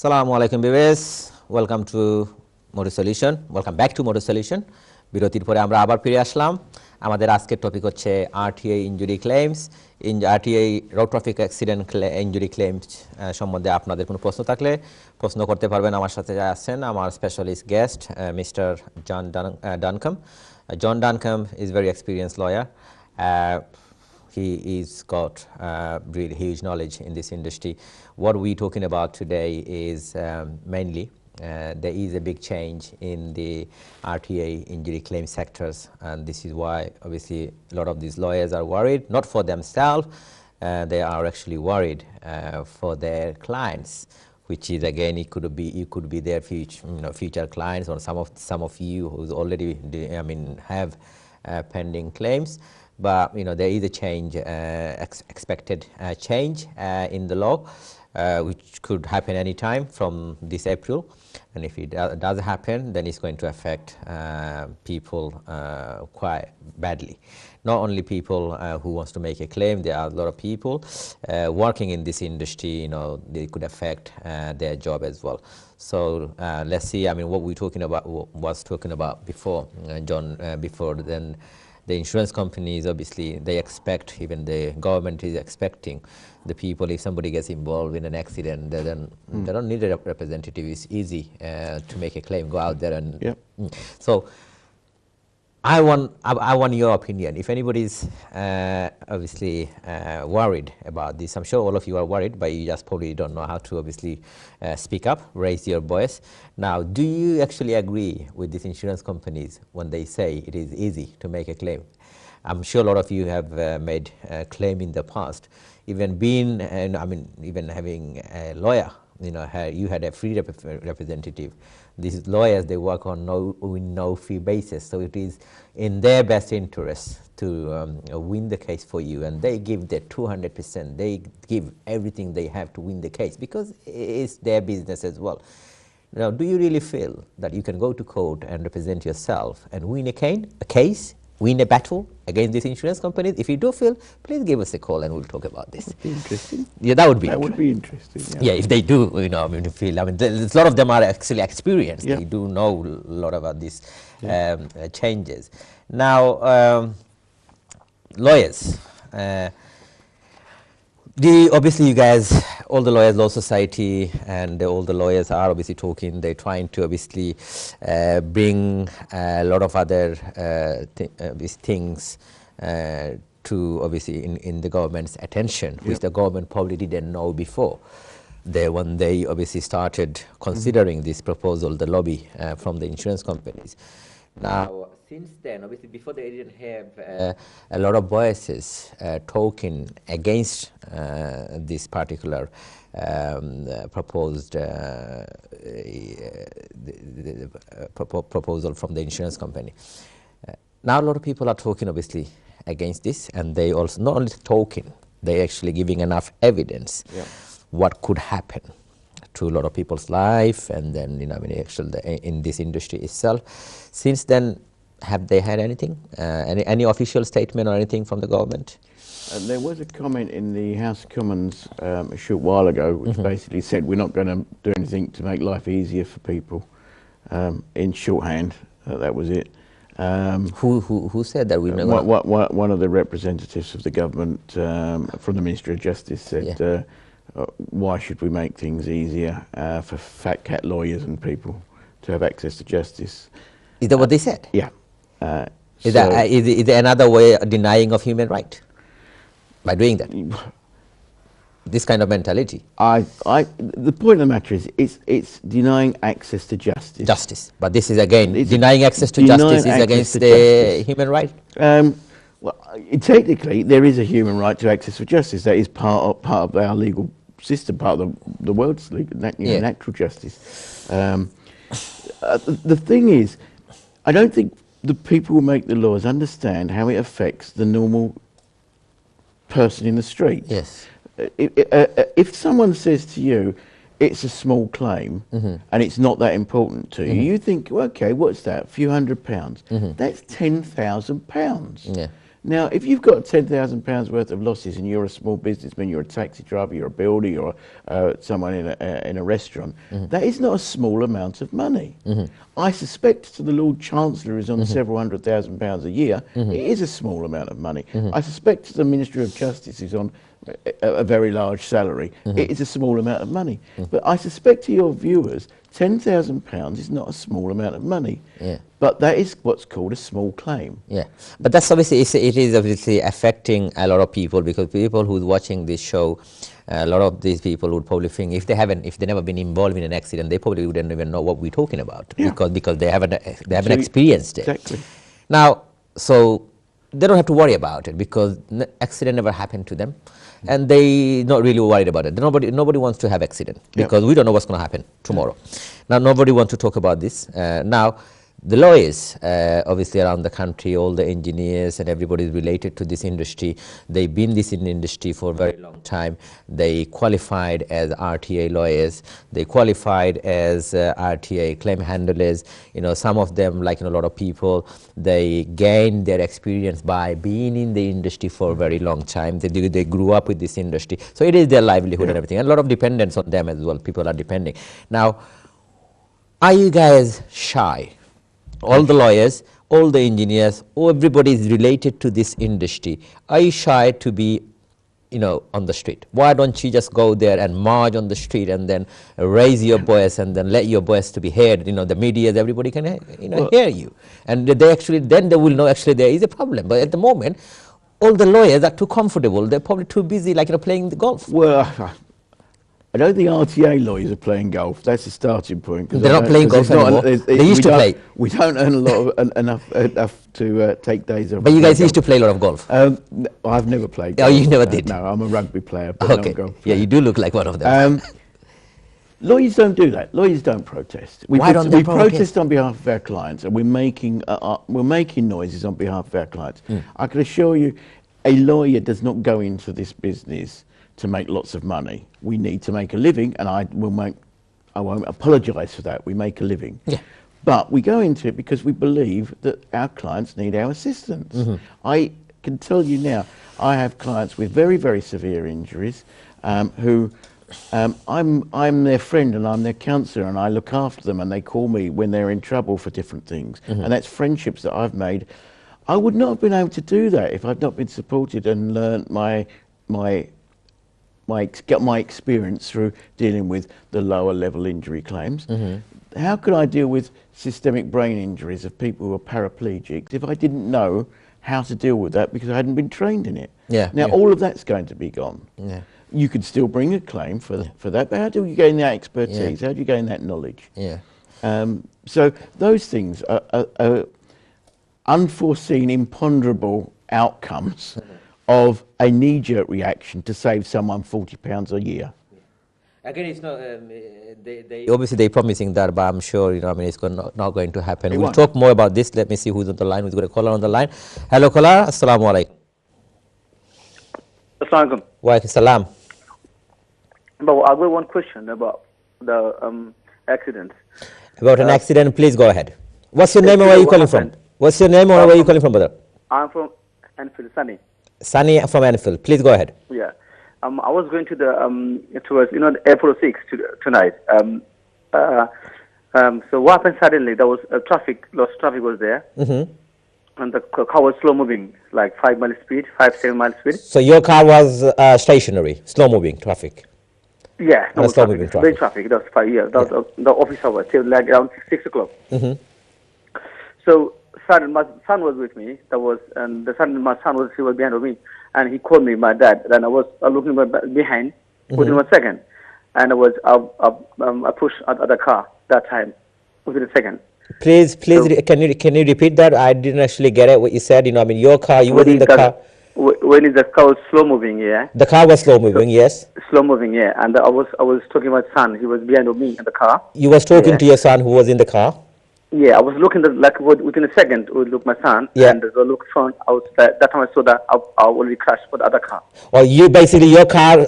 Assalamu alaikum viewers, welcome to Motor Solution, welcome back to Motor Solution. বিরতির পরে আমরা আবার ফিরে আসলাম। আমাদের আজকের টপিক হচ্ছে RTA injury claims. RTA road traffic accident injury claims সম্বন্ধে আপনাদের কোনো প্রশ্ন থাকলে প্রশ্ন করতে পারবেন। আমার সাথে আছেন আমার specialist guest mister John Duncombe. John Duncombe is very experienced lawyer. He is got really huge knowledge in this industry. What we're talking about today is mainly there is a big change in the RTA injury claim sectors, and this is why obviously a lot of these lawyers are worried, not for themselves, they are actually worried for their clients, which is again it could be their future clients, or some of you who's already have pending claims. But there is a change, expected change in the law, which could happen anytime from this April, and if it does happen, then it's going to affect people quite badly. Not only people who wants to make a claim, there are a lot of people working in this industry. They could affect their job as well. So let's see. What we're talking about before, John. Before then. The insurance companies, obviously, they expect, even the government is expecting the people, if somebody gets involved in an accident, they don't need a representative. It's easy to make a claim, go out there and... Yep. So I want your opinion. If anybody's obviously worried about this, I'm sure all of you are worried, but you just probably don't know how to obviously speak up, raise your voice. Now, do you actually agree with these insurance companies when they say it is easy to make a claim? I'm sure a lot of you have made a claim in the past. Even being, even having a lawyer, you had a free representative. These lawyers, they work on no fee basis, so it is in their best interest to win the case for you, and they give their 200%. They give everything they have to win the case because it's their business as well. Now, do you really feel that you can go to court and represent yourself and win a case, win a battle against these insurance companies? If you do feel, please give us a call and we'll talk about this. That would be interesting. Yeah, that would be. That would be interesting. Yeah, if they do, feel. A lot of them are actually experienced. Yeah. They do know a lot about these changes. Now, lawyers. Obviously, you guys, all the lawyers, Law Society, and all the lawyers are obviously talking. They're trying to obviously bring a lot of other these things to obviously in the government's attention, which the government probably didn't know before. When they obviously started considering this proposal, the lobby from the insurance companies. Now, since then, obviously, before they didn't have a lot of voices talking against this particular proposed proposal from the insurance company. Now, a lot of people are talking, obviously, against this, and they also not only talking, they actually giving enough evidence what could happen to a lot of people's life, and then actually in this industry itself. Since then, have they had anything, any official statement or anything from the government? There was a comment in the House of Commons a short while ago, which basically said we're not going to do anything to make life easier for people. In shorthand, that was it. Who said that? One of the representatives of the government from the Ministry of Justice said, why should we make things easier for fat cat lawyers and people to have access to justice? Is that what they said? Yeah. Is there another way of denying of human right by doing that? This kind of mentality. The point of the matter is, it's denying access to justice. Justice, but this is again denying access to justice is against the human right. Well, technically, there is a human right to access to justice. That is part of our legal system, part of the world's legal, natural justice. The thing is, I don't think the people who make the laws understand how it affects the normal person in the street. Yes. If someone says to you, it's a small claim and it's not that important to you, you think, well, okay, what's that? A few £100. That's £10,000. Yeah. Now, if you've got £10,000 worth of losses and you're a small businessman, you're a taxi driver, you're a builder, you're someone in a restaurant, that is not a small amount of money. I suspect to the Lord Chancellor is on several £100,000 a year, it is a small amount of money. I suspect to the Minister of Justice is on a very large salary, it is a small amount of money. But I suspect to your viewers, £10,000 is not a small amount of money. Yeah. But that is what's called a small claim. Yeah, but that's obviously, it is obviously affecting a lot of people, because people who's watching this show, a lot of these people would probably think if they never been involved in an accident, they probably wouldn't even know what we're talking about, because they haven't experienced it. Exactly. Now, so they don't have to worry about it, because accident never happened to them, and they not really worried about it. Nobody wants to have accident, because we don't know what's going to happen tomorrow. Now, nobody wants to talk about this. Now, the lawyers, obviously around the country, all the engineers and everybody related to this industry, they've been in this industry for a very long time. They qualified as RTA lawyers. They qualified as RTA claim handlers. You know, some of them, like a lot of people, they gained their experience by being in the industry for a very long time. They grew up with this industry. So it is their livelihood and everything. And a lot of dependence on them as well. People are depending. Now, are you guys shy? All the lawyers, all the engineers, everybody is related to this industry. Are you shy to be, on the street? Why don't you just go there and march on the street and then raise your voice and then let your voice to be heard? The media, everybody can, hear you. And then they will know actually there is a problem. But at the moment, all the lawyers are too comfortable. They're probably too busy, playing the golf. Well, I don't think RTA lawyers are playing golf. That's the starting point. They're not playing golf anymore. They used to play. We don't earn a lot of, enough to take days off. But you guys used to play a lot of golf. I've never played golf. Oh, you never did? No, I'm a rugby player, but okay. not a golf Yeah, player. you do look like one of them. Lawyers don't do that. Lawyers don't protest. Why don't they protest on behalf of our clients, and we're making noises on behalf of our clients. I can assure you, a lawyer does not go into this business to make lots of money. We need to make a living, and I won't apologise for that. We make a living. Yeah. But we go into it because we believe that our clients need our assistance. I can tell you now, I have clients with very, very severe injuries who I'm their friend and I'm their counsellor, and I look after them, and they call me when they're in trouble for different things. And that's friendships that I've made. I would not have been able to do that if I'd not been supported and learnt my experience through dealing with the lower level injury claims. How could I deal with systemic brain injuries of people who are paraplegics if I didn't know how to deal with that because I hadn't been trained in it? Now all of that's going to be gone. You could still bring a claim for that, but how do you gain that expertise? How do you gain that knowledge? So those things are unforeseen, imponderable outcomes of a knee-jerk reaction to save someone £40 a year. Again, it's not. Obviously, they're promising that, but I'm sure it's not going to happen. We'll talk more about this. Let me see who's on the line. We've got a caller on the line. Hello, caller. Assalamu alaikum. Assalamu alaikum. Wa alaikum salam. But I've got one question about the accident. About an accident, please go ahead. What's your name and where are you calling from? What's your name or where are you calling from, brother? I'm from Enfield, Sunny. Sunny from Enfield. Please go ahead. Yeah. I was going to the towards the airport 6 tonight. So what happened suddenly? There was traffic was there, and the car was slow moving, like 5 mile speed, 7 mile speed. So your car was stationary, slow moving traffic. Yeah, no slow moving traffic. Very traffic. That was 5 years. The officer was till like around 6 o'clock. So my son was with me. My son was behind me, and he called me, my dad. Then I was looking behind within 1 second, and I pushed out the car that time within a second. Please, so, can you repeat that? I didn't actually get it. What you said. Your car. You were in the car. When the car was slow moving, yeah. The car was slow moving, yes. Slow moving, yeah. And I was talking to my son. He was behind me in the car. You was talking to your son who was in the car. Yeah, I was looking within a second. I would look my son, and I looked front. That time I saw that I already crashed for the other car. Well, you basically your car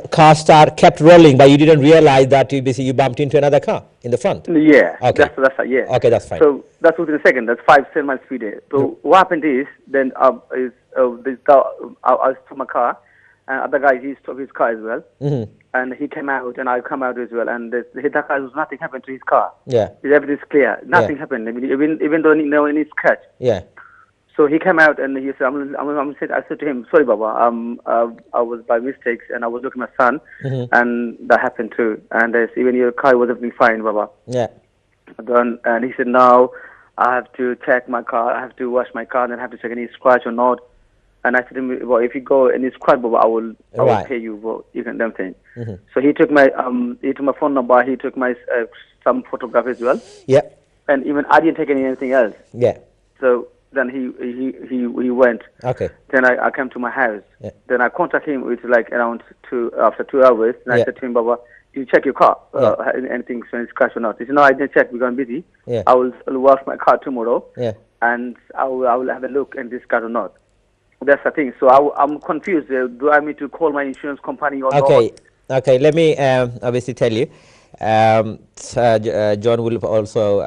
kept rolling, but you didn't realize that you bumped into another car in the front. Yeah, okay. That's yeah. Okay, that's fine. So that's within a second. That's 5-7 miles speed. So what happened is then this guy, I stole my car, and other guy, he stole his car as well. And he came out, and I come out as well. And that guy was nothing happened to his car. Yeah. Everything's clear. Nothing happened. I mean, even though no any scratch. Yeah. So he came out and he said, I said to him, sorry, Baba, I was by mistakes and I was looking at my son, and that happened too. And even your car was everything fine, Baba. Yeah. Then, and he said, now I have to check my car, I have to wash my car, and I have to check any scratch or not. And I said to him, well, if you go any scratch, Baba, I will pay you. Well, you can damn thing. So he took my phone number, he took my some photograph as well. Yeah. And even I didn't take anything else. Yeah. So then he went. Okay. Then I came to my house. Yeah. Then I contacted him with like around after 2 hours. And I said to him, Baba, you check your car, anything scratch or not. He said, no, I didn't check because I'm busy. Yeah. I will wash my car tomorrow. Yeah. And I will have a look in this car or not. That's the thing. So I'm confused. Do I need to call my insurance company or not? Okay. Let me obviously tell you. John will also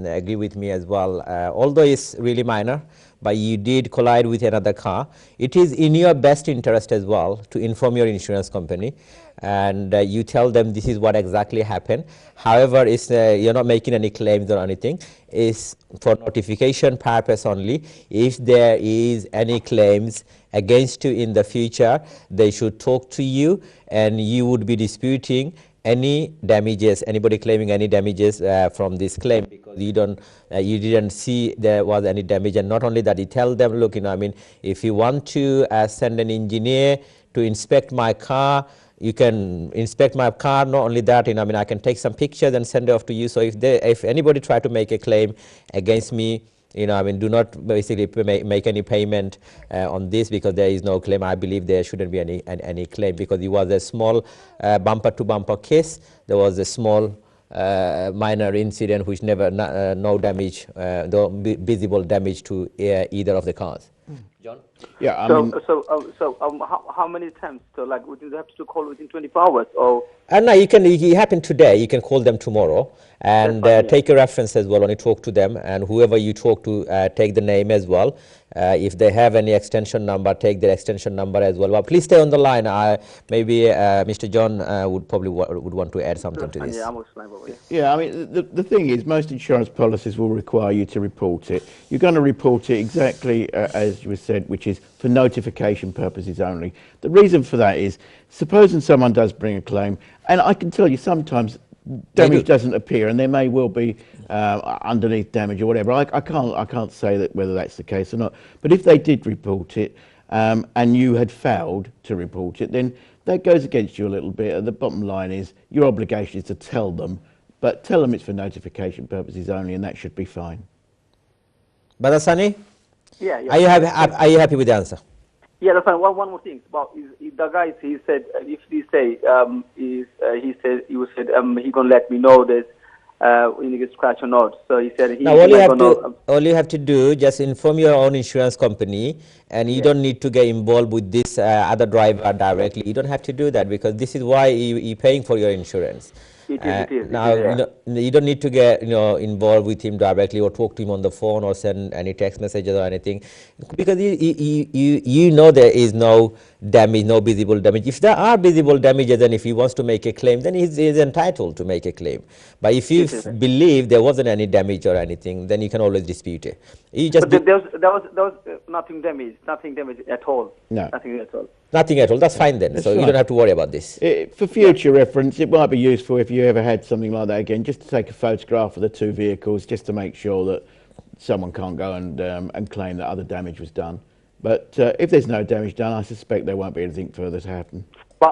agree with me as well. Although it's really minor, but you did collide with another car, it is in your best interest as well to inform your insurance company, and you tell them this is what exactly happened. However, it's, you're not making any claims or anything. It's for notification purpose only. If there is any claims against you in the future, they should talk to you, and you would be disputing any damages, anybody claiming any damages from this claim, because you didn't see there was any damage. And not only that, you tell them, look, I mean, if you want to send an engineer to inspect my car, you can inspect my car. Not only that, I mean, I can take some pictures and send it off to you. So if anybody try to make a claim against me, I mean, do not basically make any payment on this, because there is no claim. I believe there shouldn't be any claim, because it was a small bumper-to-bumper case. There was a small minor incident which never, no damage, no visible damage to either of the cars. John? Yeah, how many times? So, like, would you have to call within 24 hours, or? No, it happened today. You can call them tomorrow and take a reference as well when you talk to them, and whoever you talk to, take the name as well. If they have any extension number, take their extension number as well. Well, please stay on the line. Maybe Mr. John would probably would want to add something to this. Yeah, I mean, the thing is, most insurance policies will require you to report it. You're going to report it exactly as you said, which is for notification purposes only. The reason for that is, supposing someone does bring a claim, and I can tell you sometimes damage doesn't appear, and there may well be underneath damage or whatever. I can't say that whether that's the case or not. But if they did report it, and you had failed to report it, then that goes against you a little bit. The bottom line is your obligation is to tell them, but tell them it's for notification purposes only, and that should be fine. Brother Sunny? Yeah. Are you happy with the answer? Yeah, that's fine. One more thing. Well, the guy, he said, if he say, he said he gonna let me know this, when you get scratch or not. So he said he. Now all you have to do, just inform your own insurance company, and you don't need to get involved with this other driver directly. You don't have to do that, because this is why you're paying for your insurance. It is. Now, you don't need to get involved with him directly, or talk to him on the phone, or send any text messages or anything, because you know there is no damage, no visible damage. If there are visible damages, and if he wants to make a claim, then he's entitled to make a claim. But if you believe there wasn't any damage or anything, then you can always dispute it. But there was nothing damage at all. No. Nothing at all. Nothing at all. That's fine then. That's so right. You don't have to worry about this. For future reference, it might be useful if you ever had something like that again, just to take a photograph of the two vehicles, just to make sure that someone can't go and claim that other damage was done. But if there's no damage done, I suspect there won't be anything further to happen. But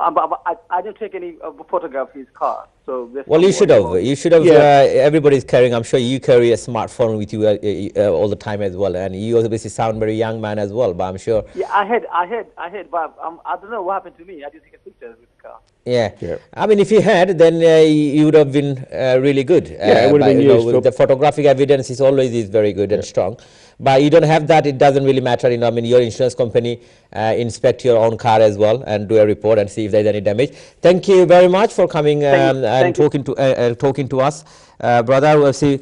I didn't take any photograph of his car. So well, you should have. You should have. Everybody's carrying. I'm sure you carry a smartphone with you all the time as well, and you obviously sound very young man as well. But I'm sure. Yeah, I had. But I don't know what happened to me. I didn't take a picture with the car. Yeah. I mean, if you had, then you would have been really good. Yeah, it would have been useful. The photographic evidence is always very good and strong. But you don't have that, it doesn't really matter. I mean, your insurance company inspect your own car as well and do a report and see if there's any damage. Thank you very much for coming and talking to us, brother. We'll see.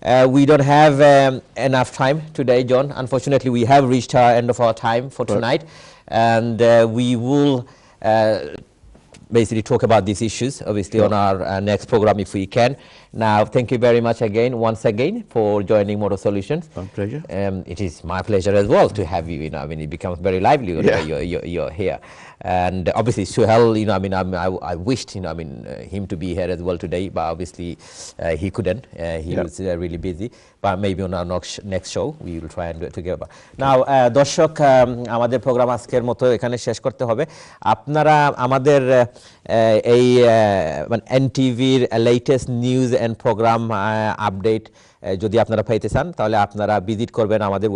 We don't have enough time today, John. Unfortunately, we have reached our end of our time for tonight, and we will basically talk about these issues, obviously, on our next program if we can. Now, thank you very much once again, for joining Motor Solutions. My pleasure. It is my pleasure as well to have you. I mean, it becomes very lively when you're here. And obviously, Suhail, I wished, him to be here as well today, but obviously he couldn't. He was really busy. But maybe on our next show, we will try and do it together. Now, দর্শক, আমাদের programme আজকের মতো এখানে শেষ করতে হবে। আপনারা আমাদের এই এনটিভির latest news and program update যদি আপনারা পাইতে চান, তাহলে আপনারা ভিজিট করবেন আমাদের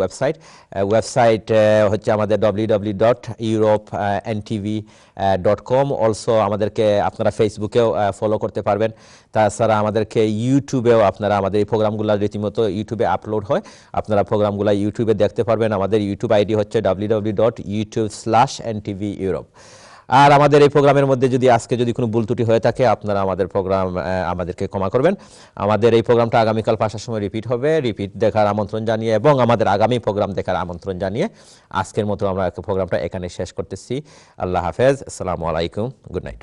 ওয়েবসাইট হচ্ছে আমাদের www.europeantv.com। অলসো আমাদেরকে আপনারা ফেসবুকেও ফলো করতে পারবেন। তাছাড়া আমাদেরকে ইউটিউবেও আপনারা আমাদের এই প্রোগ্রামগুলো রীতিমতো ইউটিউবে আপলোড হয়, আপনারা প্রোগ্রামগুলো ইউটিউবে দেখতে পারবেন। আমাদের ইউটিউব আইডি হচ্ছে www.youtube/ntv-europe। আর আমাদের এই প্রোগ্রামের মধ্যে আজকে যদি কোনো ভুল ত্রুটি হয়ে থাকে, আপনারা আমাদেরকে ক্ষমা করবেন। আমাদের এই প্রোগ্রামটা আগামীকাল 5টার সময় রিপিট হবে। রিপিট দেখার আমন্ত্রণ জানিয়ে এবং আমাদের আগামী প্রোগ্রাম দেখার আমন্ত্রণ জানিয়ে আজকের মতো আমরা প্রোগ্রামটা এখানে শেষ করতেছি। আল্লাহ হাফেজ, আসসালামু আলাইকুম, গুড নাইট।